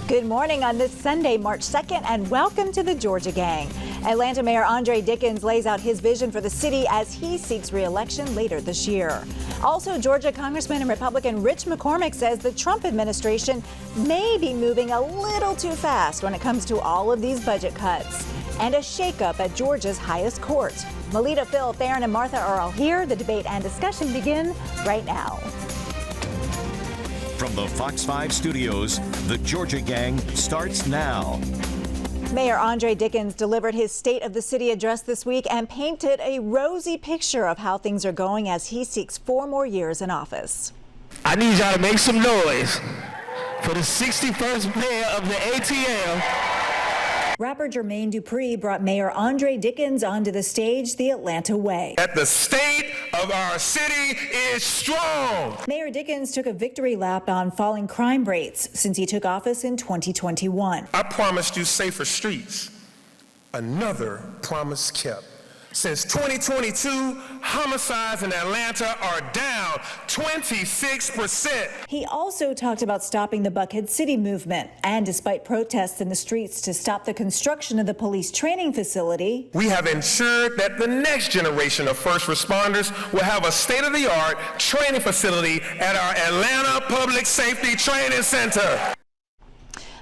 Good morning on this Sunday, March 2nd, and welcome to the Georgia Gang. Atlanta Mayor Andre Dickens lays out his vision for the city as he seeks re-election later this year. Also, Georgia Congressman and Republican Rich McCormick says the Trump administration may be moving a little too fast when it comes to all of these budget cuts. And a shakeup at Georgia's highest court. Melita, Phil, Theron, and Martha are all here. The debate and discussion begin right now. From the Fox 5 studios, the Georgia Gang starts now. Mayor Andre Dickens delivered his State of the City address this week and painted a rosy picture of how things are going as he seeks 4 more years in office. I need y'all to make some noise for the 61st mayor of the ATL. Rapper Jermaine Dupri brought Mayor Andre Dickens onto the stage the Atlanta way. That the state of our city is strong. Mayor Dickens took a victory lap on falling crime rates since he took office in 2021. I promised you safer streets. Another promise kept. Since 2022, homicides in Atlanta are down 26%. He also talked about stopping the Buckhead City movement. And despite protests in the streets to stop the construction of the police training facility, we have ensured that the next generation of first responders will have a state-of-the-art training facility at our Atlanta Public Safety Training Center.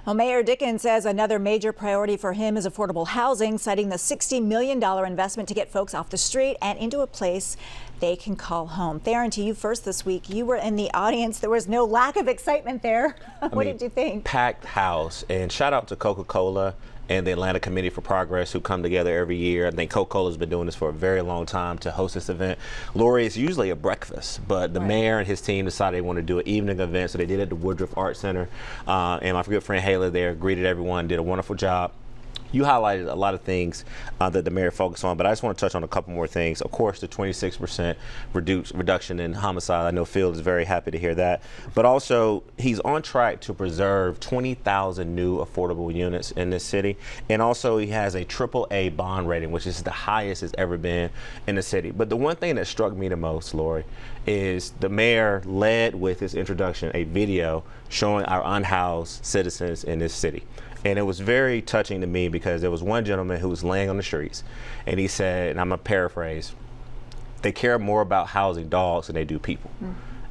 Well, Mayor Dickens says another major priority for him is affordable housing, citing the $60 million investment to get folks off the street and into a place they can call home. Theron, to you first this week. You were in the audience. There was no lack of excitement there. What did you think? Packed house. And shout out to Coca-Cola and the Atlanta Committee for Progress, who come together every year. I think Coca-Cola's been doing this for a very long time to host this event. Lori, it's usually a breakfast, but the mayor and his team decided they want to do an evening event, so they did it at the Woodruff Art Center. And my good friend Hayla there greeted everyone, did a wonderful job. You highlighted a lot of things that the mayor focused on, but I just want to touch on a couple more things. Of course, the 26% reduction in homicide. I know Phil is very happy to hear that. But also, he's on track to preserve 20,000 new affordable units in this city. And also, he has a AAA bond rating, which is the highest it's ever been in the city. But the one thing that struck me the most, Lori, is the mayor led with his introduction a video showing our unhoused citizens in this city. And it was very touching to me because there was one gentleman who was laying on the streets, and he said, and I'm going to paraphrase, they care more about housing dogs than they do people.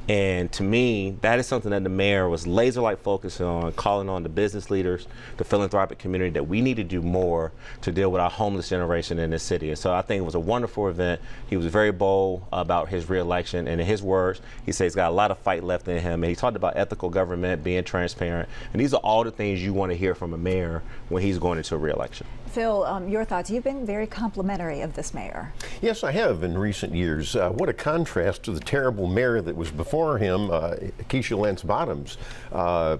And to me, that is something that the mayor was laser-like focused on, calling on the business leaders, the philanthropic community, that we need to do more to deal with our homeless generation in this city. And so I think it was a wonderful event. He was very bold about his re-election, and in his words, he said he's got a lot of fight left in him. And he talked about ethical government, being transparent, and these are all the things you want to hear from a mayor when he's going into a re-election. Phil, your thoughts. You've been very complimentary of this mayor. Yes, I have in recent years. What a contrast to the terrible mayor that was before him, Keisha Lance Bottoms.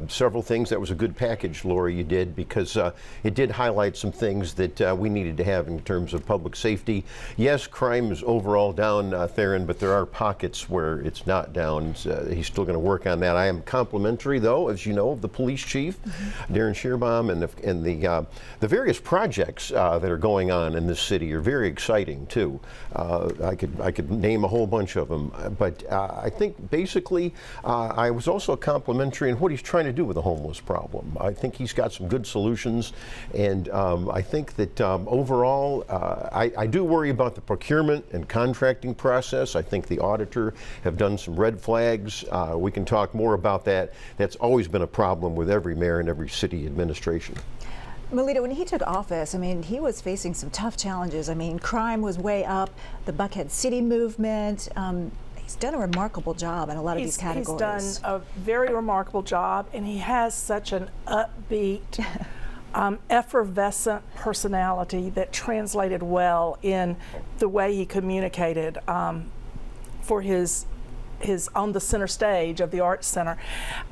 Several things. That was a good package, Lori, you did, because it did highlight some things that we needed to have in terms of public safety. Yes, crime is overall down, Theron, but there are pockets where it's not down. He's still going to work on that. I am complimentary, though, as you know, of the police chief, Darren Shearbaum, and the various projects that are going on in this city are very exciting too. I could name a whole bunch of them, but I think basically I was also complimentary in what he's trying to do with the homeless problem. I think he's got some good solutions, and I think that overall I do worry about the procurement and contracting process. I think the auditor have done some red flags. We can talk more about that. That's always been a problem with every mayor and every city administration. Melita, when he took office, I mean, he was facing some tough challenges. I mean, crime was way up, the Buckhead City movement. He's done a remarkable job in a lot of these categories. He's done a very remarkable job, and he has such an upbeat, effervescent personality that translated well in the way he communicated for his on the center stage of the Arts Center.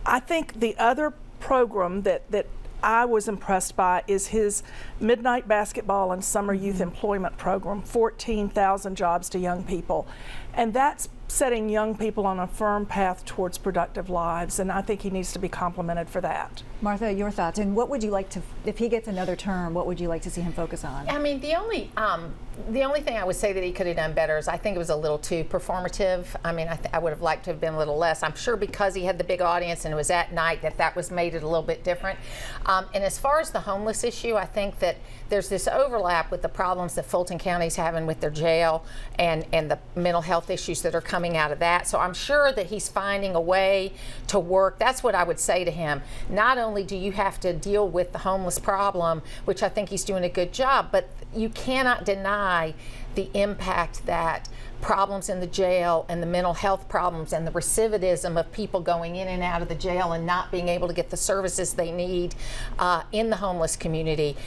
I think the other program that I was impressed by is his midnight basketball and summer youth employment program, 14,000 jobs to young people. And that's setting young people on a firm path towards productive lives, and I think he needs to be complimented for that. Martha, your thoughts, and what would you like to, if he gets another term, what would you like to see him focus on? I mean, the only thing I would say that he could have done better is I think it was a little too performative. I mean, I would have liked to have been a little less. I'm sure because he had the big audience and it was at night that was made it a little bit different. And as far as the homeless issue, I think that there's this overlap with the problems that Fulton County's having with their jail and the mental health issues that are coming out of that. So I'm sure that he's finding a way to work. That's what I would say to him. Not only do you have to deal with the homeless problem, which I think he's doing a good job, but you cannot deny the impact that problems in the jail and the mental health problems and the recidivism of people going in and out of the jail and not being able to get the services they need in the homeless community.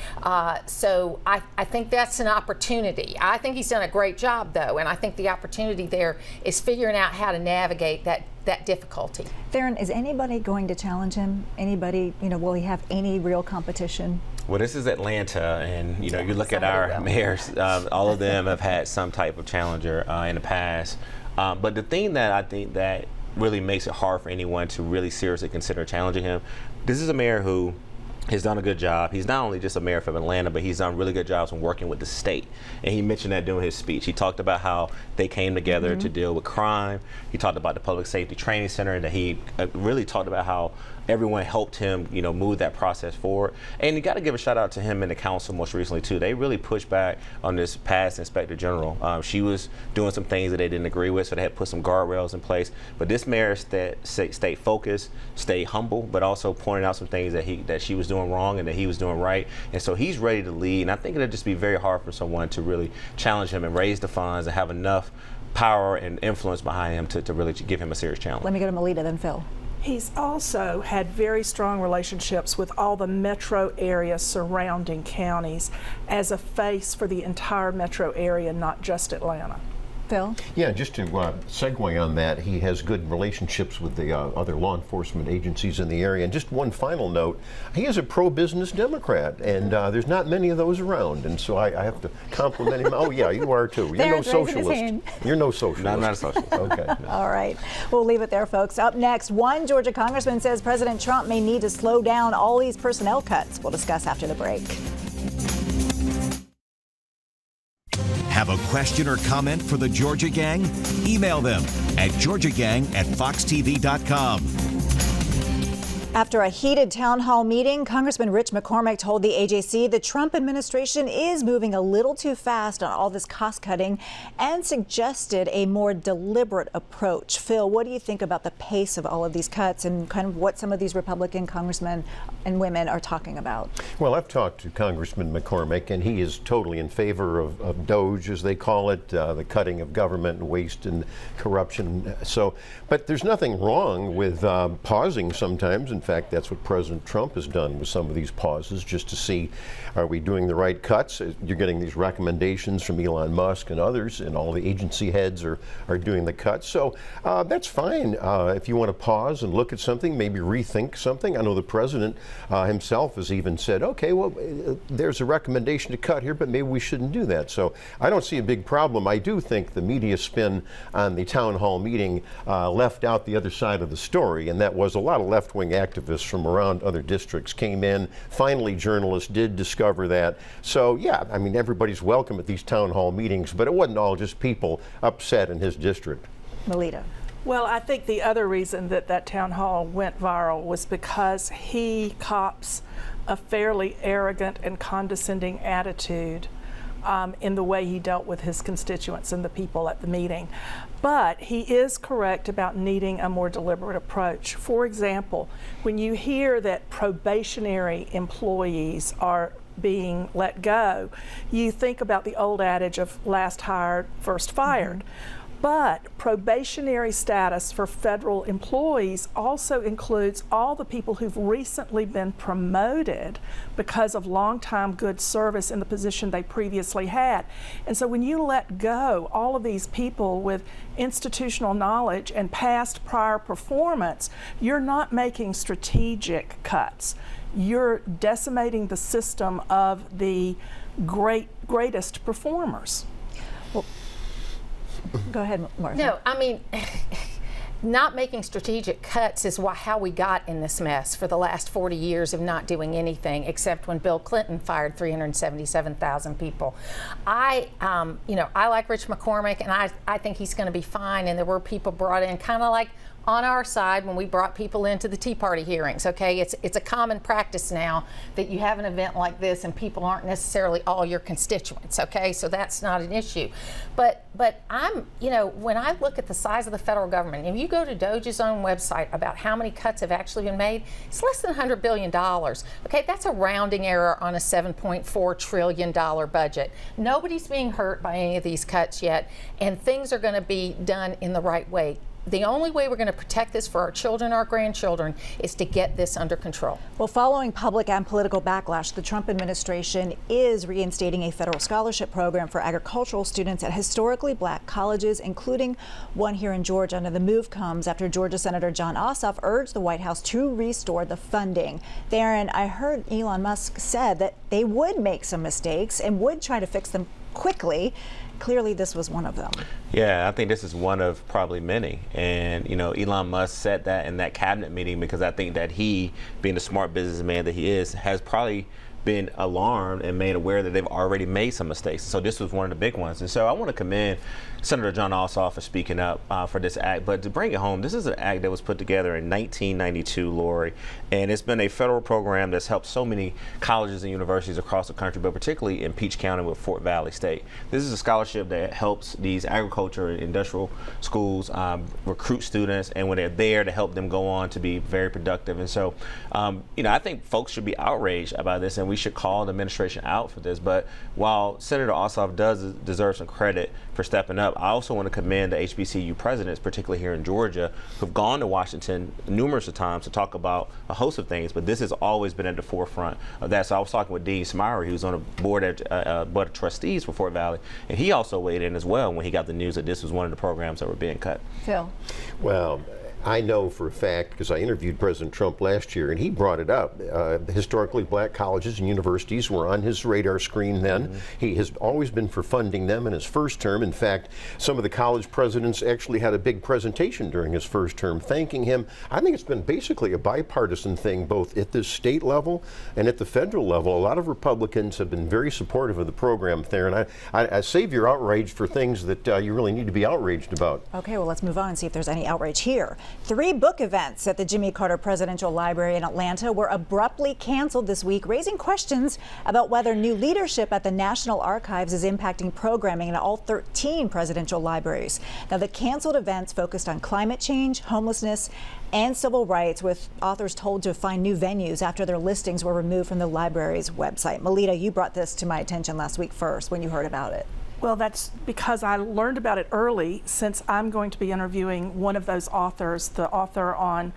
So I think that's an opportunity. I think he's done a great job, though, and I think the opportunity there is figuring out how to navigate that difficulty. Theron, is anybody going to challenge him? Anybody, will he have any real competition? Well, this is Atlanta, and you look at our mayors, all of them have had some type of challenger in the past. But the thing that I think that really makes it hard for anyone to really seriously consider challenging him, this is a mayor who has done a good job. He's not only just a mayor from Atlanta, but he's done really good jobs in working with the state. And he mentioned that during his speech. He talked about how they came together to deal with crime. He talked about the Public Safety Training Center, and that he really talked about how everyone helped him, move that process forward. And you got to give a shout out to him and the council most recently too. They really pushed back on this past inspector general. She was doing some things that they didn't agree with, so they had put some guardrails in place. But this mayor stayed focused, stayed humble, but also pointed out some things that she was doing wrong and that he was doing right. And so he's ready to lead. And I think it'll just be very hard for someone to really challenge him and raise the funds and have enough power and influence behind him to really give him a serious challenge. Let me go to Melita, then Phil. He's also had very strong relationships with all the metro areas surrounding counties as a face for the entire metro area, not just Atlanta. Phil? Yeah, just to segue on that, he has good relationships with the other law enforcement agencies in the area. And just one final note, he is a pro-business Democrat, and there's not many of those around. And so I have to compliment him. Oh, yeah, you are too. You're no socialist. You're no socialist. No, I'm not a socialist. Okay. All right. We'll leave it there, folks. Up next, one Georgia congressman says President Trump may need to slow down all these personnel cuts. We'll discuss after the break. Have a question or comment for the Georgia Gang? Email them at georgiagang@foxtv.com. After a heated town hall meeting, Congressman Rich McCormick told the AJC the Trump administration is moving a little too fast on all this cost cutting and suggested a more deliberate approach. Phil, what do you think about the pace of all of these cuts and kind of what some of these Republican congressmen and women are talking about? Well, I've talked to Congressman McCormick, and he is totally in favor of DOGE, as they call it, the cutting of government waste and corruption. But there's nothing wrong with pausing sometimes. In fact, that's what President Trump has done with some of these pauses, just to see, are we doing the right cuts? You're getting these recommendations from Elon Musk and others, and all the agency heads are doing the cuts. So that's fine. If you want to pause and look at something, maybe rethink something. I know the president himself has even said, okay, well, there's a recommendation to cut here, but maybe we shouldn't do that. So I don't see a big problem. I do think the media spin on the town hall meeting left out the other side of the story, and that was a lot of left-wing activists from around other districts came in. Finally, journalists did discover that. So, yeah, I mean, everybody's welcome at these town hall meetings, but it wasn't all just people upset in his district. Melita. Well, I think the other reason that town hall went viral was because he cops a fairly arrogant and condescending attitude in the way he dealt with his constituents and the people at the meeting. But he is correct about needing a more deliberate approach. For example, when you hear that probationary employees are being let go, you think about the old adage of last hired, first fired. But probationary status for federal employees also includes all the people who've recently been promoted because of long-time good service in the position they previously had. And so when you let go all of these people with institutional knowledge and past prior performance, you're not making strategic cuts. You're decimating the system of the greatest performers. Go ahead, Martha. No, I mean, not making strategic cuts is how we got in this mess for the last 40 years of not doing anything, except when Bill Clinton fired 377,000 people. I like Rich McCormick, and I think he's going to be fine. And there were people brought in kind of like on our side when we brought people into the Tea Party hearings. Okay, it's a common practice now that you have an event like this and people aren't necessarily all your constituents. Okay, so that's not an issue. But I'm, when I look at the size of the federal government, if you go to Doge's own website about how many cuts have actually been made, it's less than $100 billion. Okay, that's a rounding error on a $7.4 trillion budget. Nobody's being hurt by any of these cuts yet, and things are going to be done in the right way. The only way we're going to protect this for our children, our grandchildren, is to get this under control. Well, following public and political backlash, the Trump administration is reinstating a federal scholarship program for agricultural students at historically black colleges, including one here in Georgia. Now, the move comes after Georgia Senator Jon Ossoff urged the White House to restore the funding. Theron, I heard Elon Musk said that they would make some mistakes and would try to fix them quickly. Clearly, this was one of them. Yeah, I think this is one of probably many. And, Elon Musk said that in that cabinet meeting because I think that he, being the smart businessman that he is, has probably been alarmed and made aware that they've already made some mistakes. So this was one of the big ones. And so I want to commend Senator Jon Ossoff for speaking up for this act. But to bring it home, this is an act that was put together in 1992, Lori, and it's been a federal program that's helped so many colleges and universities across the country, but particularly in Peach County with Fort Valley State. This is a scholarship that helps these agriculture and industrial schools recruit students, and when they're there, to help them go on to be very productive. And so, I think folks should be outraged about this, and we should call the administration out for this. But while Senator Ossoff does deserve some credit for stepping up, I also want to commend the HBCU presidents, particularly here in Georgia, who've gone to Washington numerous of times to talk about a host of things, but this has always been at the forefront of that. So I was talking with Dean Smyre, who's on a board of trustees for Fort Valley, and he also weighed in as well when he got the news that this was one of the programs that were being cut. Phil. Well, I know for a fact, because I interviewed President Trump last year, and he brought it up. Historically black colleges and universities were on his radar screen then. Mm-hmm. He has always been for funding them in his first term. In fact, some of the college presidents actually had a big presentation during his first term thanking him. I think it's been basically a bipartisan thing, both at the state level and at the federal level. A lot of Republicans have been very supportive of the program there, and I save your outrage for things that you really need to be outraged about. Okay, well, let's move on and see if there's any outrage here. 3 book events at the Jimmy Carter Presidential Library in Atlanta were abruptly canceled this week, raising questions about whether new leadership at the National Archives is impacting programming in all 13 presidential libraries. Now, the canceled events focused on climate change, homelessness, and civil rights, with authors told to find new venues after their listings were removed from the library's website. Melita, you brought this to my attention last week first when you heard about it. Well, that's because I learned about it early, since I'm going to be interviewing one of those authors, the author on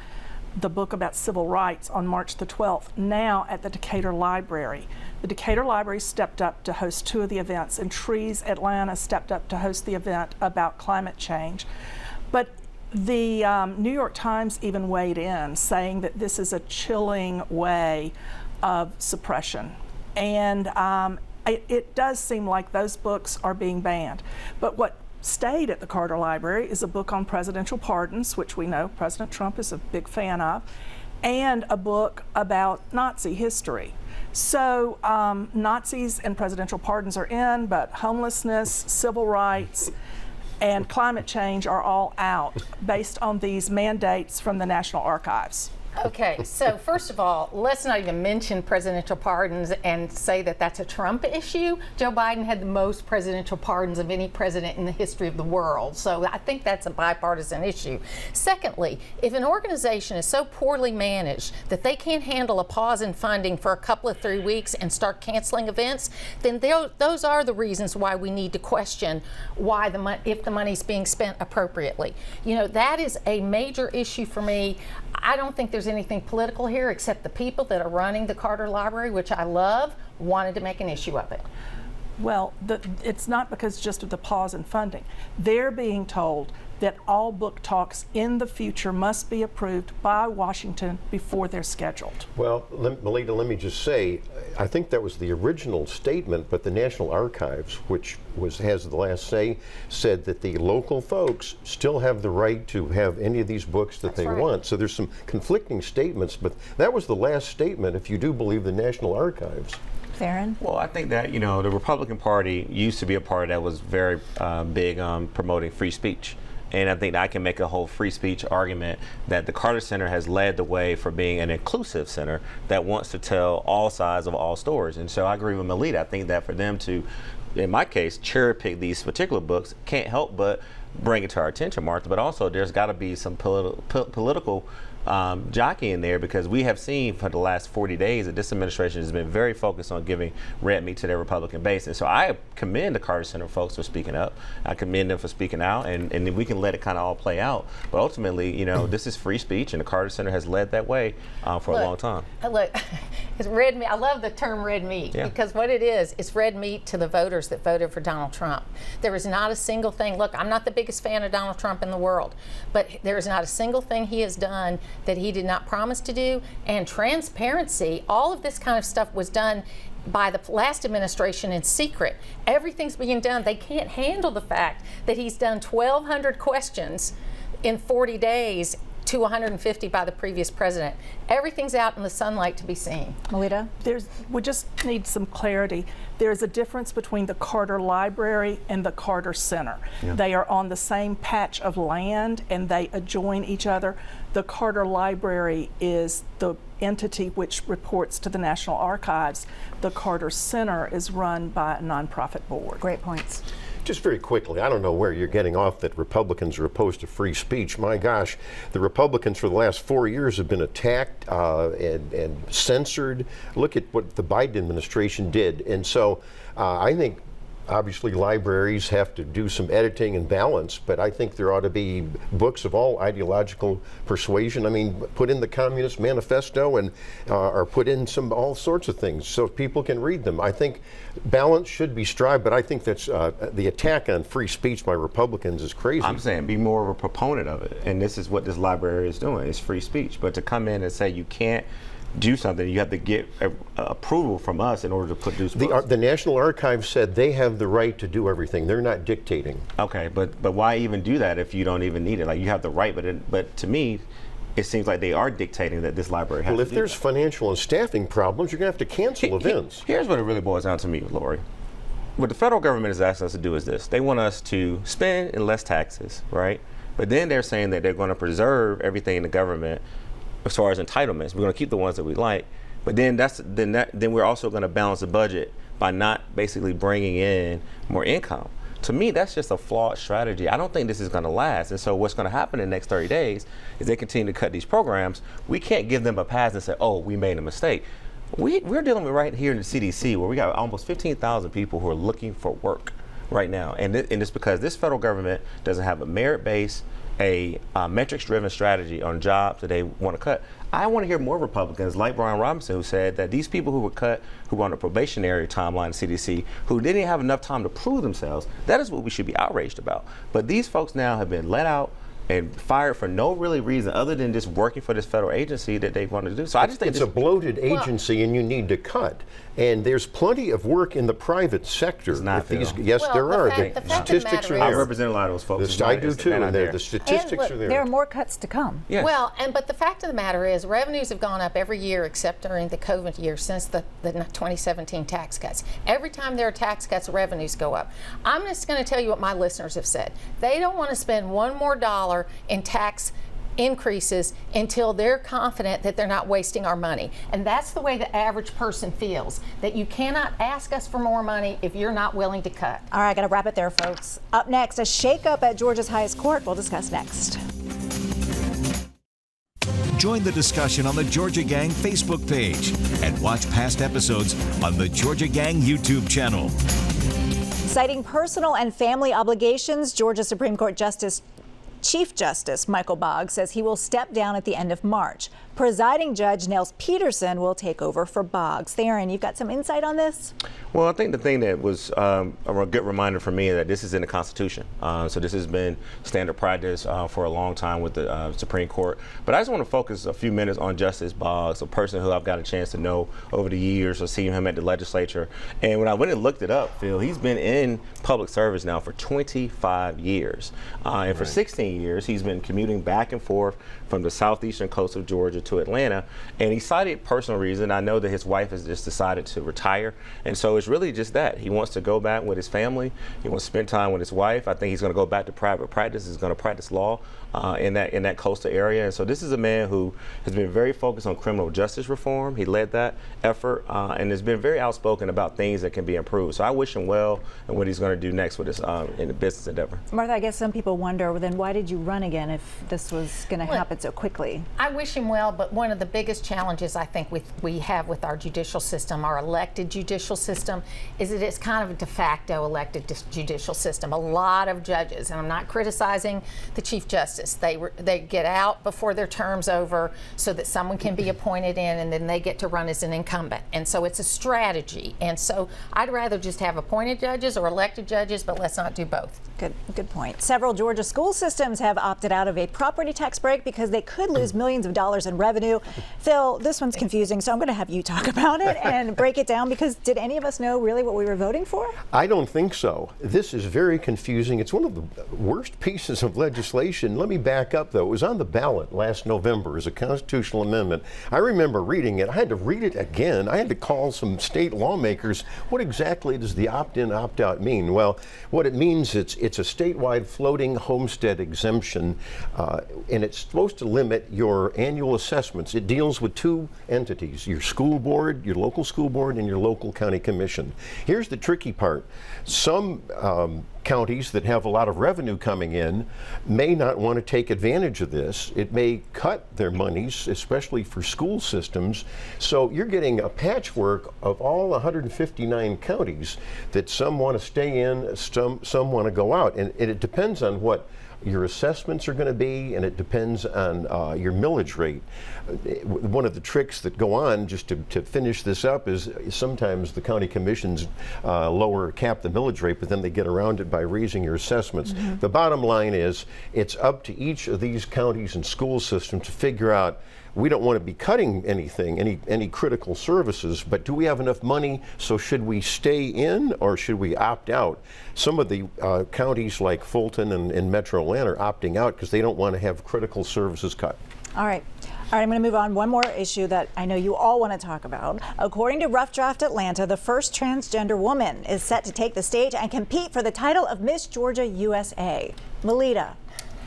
the book about civil rights, on March the 12th, now at the Decatur Library. The Decatur Library stepped up to host 2 of the events, and Trees Atlanta stepped up to host the event about climate change. But the New York Times even weighed in, saying that this is a chilling way of suppression. And it does seem like those books are being banned. But what stayed at the Carter Library is a book on presidential pardons, which we know President Trump is a big fan of, and a book about Nazi history. So Nazis and presidential pardons are in, but homelessness, civil rights, and climate change are all out based on these mandates from the National Archives. Okay, so first of all, let's not even mention presidential pardons and say that that's a Trump issue. Joe Biden had the most presidential pardons of any president in the history of the world. So I think that's a bipartisan issue. Secondly, if an organization is so poorly managed that they can't handle a pause in funding for a couple of 3 weeks and start canceling events, then those are the reasons why we need to question why if the money's being spent appropriately. That is a major issue for me. I don't think there's anything political here, except the people that are running the Carter Library, which I love, wanted to make an issue of it. Well, it's not because just of the pause in funding. They're being told that all book talks in the future must be approved by Washington before they're scheduled. Well, Melita, let me just say, I think that was the original statement, but the National Archives, which has the last say, said that the local folks still have the right to have any of these books that they want. So there's some conflicting statements, but that was the last statement, if you do believe the National Archives. Theron? Well, I think that, the Republican Party used to be a party that was very big on promoting free speech. And I think that I can make a whole free speech argument that the Carter Center has led the way for being an inclusive center that wants to tell all sides of all stories. And so I agree with Melita. I think that for them to, in my case, cherry pick these particular books can't help but bring it to our attention, Martha. But also there's got to be some political jockey in there, because we have seen for the last 40 days that this administration has been very focused on giving red meat to their Republican base. And so I commend the Carter Center folks for speaking up. I commend them for speaking out, and we can let it kind of all play out. But ultimately, this is free speech, and the Carter Center has led that way for a long time. Look, it's red meat. I love the term red meat, because what it is, it's red meat to the voters that voted for Donald Trump. There is not a single thing. Look, I'm not the biggest fan of Donald Trump in the world, but there is not a single thing he has done that he did not promise to do. And transparency, all of this kind of stuff was done by the last administration in secret. Everything's being done. They can't handle the fact that he's done 1,200 questions in 40 days to 150 by the previous president. Everything's out in the sunlight to be seen. Melita? We just need some clarity. There's a difference between the Carter Library and the Carter Center. They are on the same patch of land and they adjoin each other. The Carter Library is the entity which reports to the National Archives. The Carter Center is run by a nonprofit board. Great points. Just very quickly, I don't know where you're getting off that Republicans are opposed to free speech. My gosh, the Republicans for the last 4 years have been attacked and censored. Look at what the Biden administration did. And so I think obviously libraries have to do some editing and balance, but I think there ought to be books of all ideological persuasion. I mean, put in the Communist Manifesto and or put in all sorts of things so people can read them. I think balance should be strived, but I think that's the attack on free speech by Republicans is crazy. I'm saying be more of a proponent of it, and this is what this library is doing. It's free speech, but to come in and say you can't do something, you have to get approval from us in order to produce books. The National Archives said they have the right to do everything. They're not dictating. Okay, but why even do that if you don't even need it? Like, you have the right, but to me, it seems like they are dictating that this library has to do. Well, if there's financial and staffing problems, you're going to have to cancel events. Here's what it really boils down to me, Lori. What the federal government is asking us to do is this. They want us to spend in less taxes, right? But then they're saying that they're going to preserve everything in the government as far as entitlements. We're going to keep the ones that we like, but then we're also going to balance the budget by not basically bringing in more income. To me, that's just a flawed strategy. I don't think this is going to last. And so what's going to happen in the next 30 days is they continue to cut these programs. We can't give them a pass and say, oh, we made a mistake. We're dealing with right here in the CDC where we got almost 15,000 people who are looking for work right now. And it's because this federal government doesn't have a merit-based, a metrics-driven strategy on jobs that they want to cut. I want to hear more Republicans like Brian Robinson, who said that these people who were cut, who were on a probationary timeline at CDC, who didn't have enough time to prove themselves, that is what we should be outraged about. But these folks now have been let out and fired for no really reason other than just working for this federal agency that they want to do. So I just think it's a bloated agency, and you need to cut. And there's plenty of work in the private sector. Yes, there are. The statistics are there. I represent a lot of those folks. I do too, and the statistics are there. There are more cuts to come. Yes. Well, but the fact of the matter is revenues have gone up every year except during the COVID year since the 2017 tax cuts. Every time there are tax cuts, revenues go up. I'm just going to tell you what my listeners have said. They don't want to spend one more dollar in tax increases until they're confident that they're not wasting our money. And that's the way the average person feels, that you cannot ask us for more money if you're not willing to cut. All right, got to wrap it there, folks. Up next, a shakeup at Georgia's highest court. We'll discuss next. Join the discussion on the Georgia Gang Facebook page and watch past episodes on the Georgia Gang YouTube channel. Citing personal and family obligations, Georgia Supreme Court Chief Justice Michael Boggs says he will step down at the end of March. Presiding Judge Nels Peterson will take over for Boggs. Theron, you've got some insight on this? Well, I think the thing that was a good reminder for me is that this is in the Constitution. So this has been standard practice for a long time with the Supreme Court. But I just want to focus a few minutes on Justice Boggs, a person who I've got a chance to know over the years or seeing him at the legislature. And when I went and looked it up, Phil, he's been in public service now for 25 years. And for 16 years, he's been commuting back and forth from the southeastern coast of Georgia to Atlanta. And he cited personal reason. I know that his wife has just decided to retire. And so it's really just that. He wants to go back with his family. He wants to spend time with his wife. I think he's going to go back to private practice. He's going to practice law in that coastal area. And so this is a man who has been very focused on criminal justice reform. He led that effort and has been very outspoken about things that can be improved. So I wish him well in what he's going to do next with his in the business endeavor. Martha, I guess some people wonder, well, then why did you run again if this was going to happen so quickly? I wish him well, but one of the biggest challenges I think we have with our judicial system, our elected judicial system, is that it's kind of a de facto elected judicial system. A lot of judges, and I'm not criticizing the Chief Justice, they get out before their term's over so that someone can be appointed in, and then they get to run as an incumbent. And so it's a strategy. And so I'd rather just have appointed judges or elected judges, but let's not do both. Good point. Several Georgia school systems have opted out of a property tax break because they could lose millions of dollars in revenue. Phil, this one's confusing, so I'm going to have you talk about it and break it down, because did any of us know really what we were voting for? I don't think so. This is very confusing. It's one of the worst pieces of legislation. Let me back up, though. It was on the ballot last November as a constitutional amendment. I remember reading it. I had to read it again. I had to call some state lawmakers. What exactly does the opt-in, opt-out mean? Well, what it means, it's a statewide floating homestead exemption, and it's supposed to limit your annual assessments. It deals with two entities, your school board, your local school board, and your local county commission. Here's the tricky part. Some counties that have a lot of revenue coming in may not want to take advantage of this. It may cut their monies, especially for school systems. So you're getting a patchwork of all 159 counties that some want to stay in, some want to go out. And it depends on what your assessments are going to be, and it depends on your millage rate. One of the tricks that go on, just to finish this up, is sometimes the county commissions cap the millage rate, but then they get around it by raising your assessments. Mm-hmm. The bottom line is, it's up to each of these counties and school systems to figure out, we don't want to be cutting anything, any critical services, but do we have enough money? So should we stay in or should we opt out? Some of the counties like Fulton and Metro Atlanta are opting out because they don't want to have critical services cut. All right, I'm going to move on. One more issue that I know you all want to talk about. According to Rough Draft Atlanta, the first transgender woman is set to take the stage and compete for the title of Miss Georgia USA. Melita,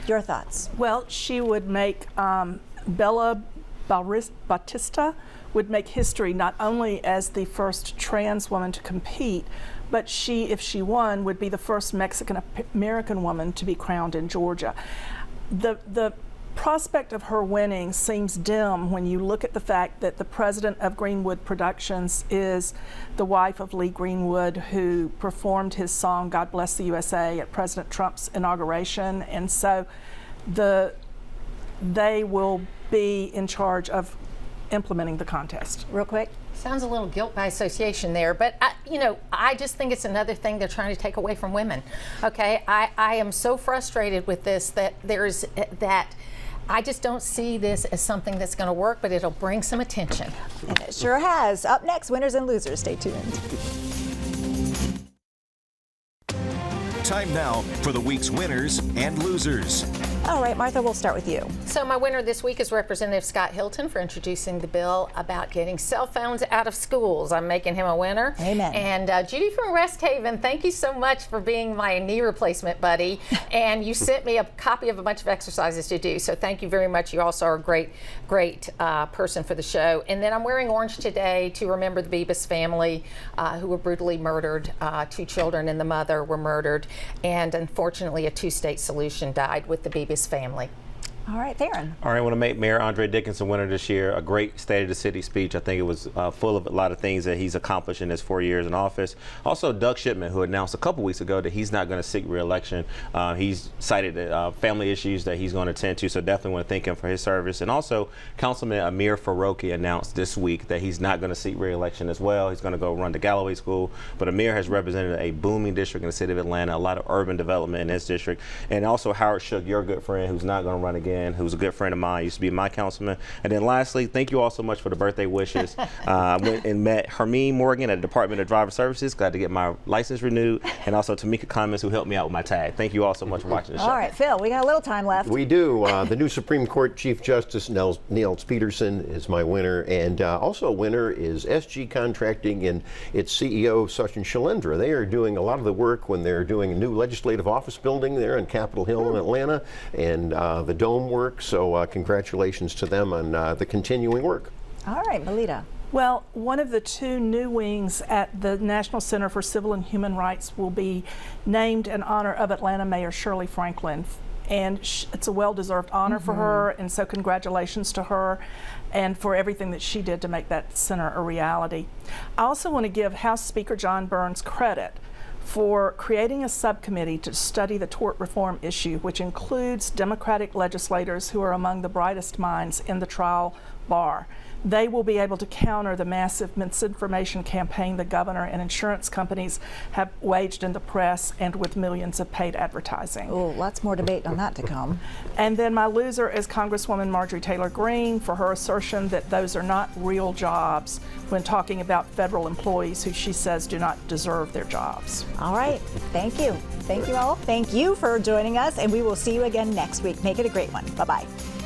your thoughts? Well, she would make Bella Bautista would make history not only as the first trans woman to compete, but she, if she won, would be the first Mexican-American woman to be crowned in Georgia. The prospect of her winning seems dim when you look at the fact that the president of Greenwood Productions is the wife of Lee Greenwood, who performed his song God Bless the USA at President Trump's inauguration. And so they will be in charge of implementing the contest. Real quick. Sounds a little guilt by association there, but I just think it's another thing they're trying to take away from women. Okay, I am so frustrated with this that I just don't see this as something that's going to work, but it'll bring some attention. And it sure has. Up next, winners and losers. Stay tuned. Time now for the week's winners and losers. All right, Martha, we'll start with you. So my winner this week is Representative Scott Hilton for introducing the bill about getting cell phones out of schools. I'm making him a winner. Amen. And Judy from Rest Haven, thank you so much for being my knee replacement buddy. And you sent me a copy of a bunch of exercises to do. So thank you very much. You also are a great person for the show. And then I'm wearing orange today to remember the Bibas family who were brutally murdered. 2 children and the mother were murdered. And unfortunately, a 2-state solution died with the Bibas family. All right, Theron. All right, I want to make Mayor Andre Dickinson winner this year. A great State of the City speech. I think it was full of a lot of things that he's accomplished in his 4 years in office. Also, Doug Shipman, who announced a couple weeks ago that he's not going to seek re-election. He's cited family issues that he's going to tend to, so definitely want to thank him for his service. And also, Councilman Amir Faroqi announced this week that he's not going to seek re-election as well. He's going to go run the Galloway School. But Amir has represented a booming district in the city of Atlanta, a lot of urban development in his district. And also Howard Shook, your good friend, who's not going to run again, who's a good friend of mine, used to be my councilman. And then lastly, thank you all so much for the birthday wishes. I went and met Hermine Morgan at the Department of Driver Services. Glad to get my license renewed. And also Tamika Cummins, who helped me out with my tag. Thank you all so much for watching the show. All right, Phil, we got a little time left. We do. The new Supreme Court Chief Justice Nels Peterson is my winner. And also a winner is SG Contracting and its CEO, Sachin Shailendra. They are doing a lot of the work when they're doing a new legislative office building there in Capitol Hill in Atlanta, and the dome work. So congratulations to them on the continuing work. All right, Melita. Well, one of the two new wings at the National Center for Civil and Human Rights will be named in honor of Atlanta Mayor Shirley Franklin. And it's a well-deserved honor for her, and so congratulations to her and for everything that she did to make that center a reality. I also want to give House Speaker John Burns credit for creating a subcommittee to study the tort reform issue, which includes Democratic legislators who are among the brightest minds in the trial bar. They will be able to counter the massive misinformation campaign the governor and insurance companies have waged in the press and with millions of paid advertising. Oh, lots more debate on that to come. And then my loser is Congresswoman Marjorie Taylor Greene for her assertion that those are not real jobs when talking about federal employees who she says do not deserve their jobs. All right, thank you. Thank you all. Thank you for joining us, and we will see you again next week. Make it a great one. Bye-bye.